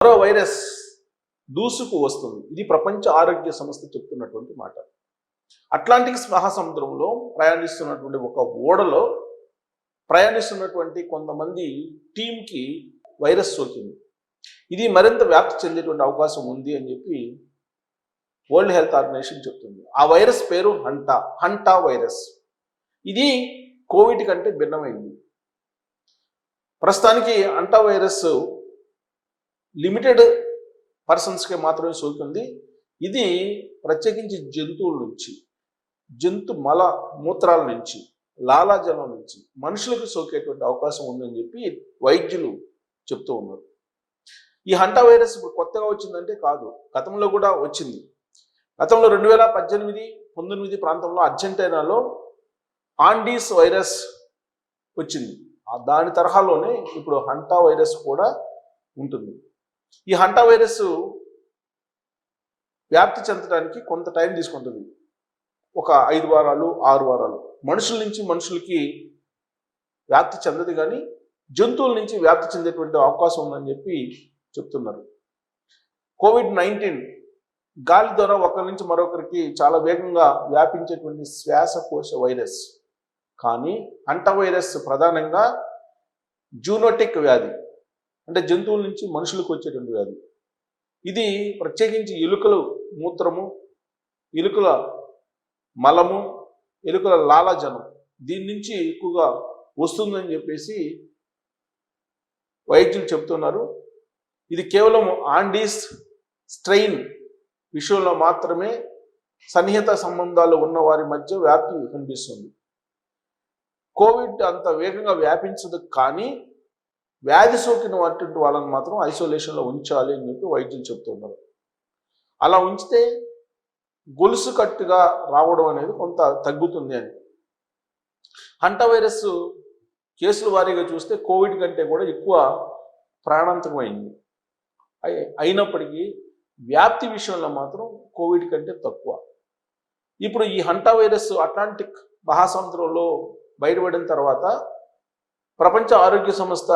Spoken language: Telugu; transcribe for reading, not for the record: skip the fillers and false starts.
మరో వైరస్ దూసుకు వస్తుంది. ఇది ప్రపంచ ఆరోగ్య సంస్థ చెప్తున్నటువంటి మాట. అట్లాంటిక్ మహాసముద్రంలో ప్రయాణిస్తున్నటువంటి ఒక ఓడలో ప్రయాణిస్తున్నటువంటి కొంతమంది టీంకి వైరస్ సోకింది. ఇది మరింత వ్యాప్తి చెందేటువంటి అవకాశం ఉంది అని చెప్పి వరల్డ్ హెల్త్ ఆర్గనైజేషన్ చెప్తుంది. ఆ వైరస్ పేరు హంటా వైరస్. ఇది కోవిడ్ కంటే భిన్నమైంది. ప్రస్తుతానికి హంటా వైరస్ లిమిటెడ్ పర్సన్స్కి మాత్రమే సోకింది. ఇది ప్రత్యేకించి జంతువుల నుంచి, జంతు మల మూత్రాల నుంచి, లాలాజలం నుంచి మనుషులకు సోకేటువంటి అవకాశం ఉందని చెప్పి వైద్యులు చెప్తూ ఉన్నారు. ఈ హంటా వైరస్ ఇప్పుడు కొత్తగా వచ్చిందంటే కాదు, గతంలో కూడా వచ్చింది. గతంలో 2018-19 ప్రాంతంలో అర్జెంటీనాలో ఆండీస్ వైరస్ వచ్చింది. దాని తరహాలోనే ఇప్పుడు హంటా వైరస్ కూడా ఉంటుంది. ఈ హంటా వైరస్ వ్యాప్తి చెందడానికి కొంత టైం తీసుకుంటుంది. ఒక 5 వారాలు 6 వారాలు. మనుషుల నుంచి మనుషులకి వ్యాప్తి చెందదు, కానీ జంతువుల నుంచి వ్యాప్తి చెందేటువంటి అవకాశం ఉందని చెప్పి చెప్తున్నారు. కోవిడ్-19 గాలి ద్వారా ఒకరి నుంచి మరొకరికి చాలా వేగంగా వ్యాపించేటువంటి శ్వాసకోశ వైరస్. కానీ హంటా వైరస్ ప్రధానంగా జూనోటిక్ వ్యాధి, అంటే జంతువుల నుంచి మనుషులకు వచ్చేటువంటి వ్యాధి. ఇది ప్రత్యేకించి ఎలుకల మూత్రము, ఎలుకల మలము, ఎలుకల లాలాజలం దీని నుంచి ఎక్కువగా వస్తుందని చెప్పేసి వైద్యులు చెప్తున్నారు. ఇది కేవలం ఆండీస్ స్ట్రెయిన్ విషయంలో మాత్రమే సన్నిహిత సంబంధాలు ఉన్న వారి మధ్య వ్యాప్తి కనిపిస్తుంది. కోవిడ్ అంత వేగంగా వ్యాపించదు, కానీ వ్యాధి సోకిన వాటి వాళ్ళని మాత్రం ఐసోలేషన్లో ఉంచాలి అని చెప్పి వైద్యులు చెప్తున్నారు. అలా ఉంచితే గొలుసు కట్టుగా రావడం అనేది కొంత తగ్గుతుంది అని. హంటా వైరస్ కేసుల వారీగా చూస్తే కోవిడ్ కంటే కూడా ఎక్కువ ప్రాణాంతకమైంది. అయినప్పటికీ వ్యాప్తి విషయంలో మాత్రం కోవిడ్ కంటే తక్కువ. ఇప్పుడు ఈ హంటా వైరస్ అట్లాంటిక్ మహాసముద్రంలో బయటపడిన తర్వాత ప్రపంచ ఆరోగ్య సంస్థ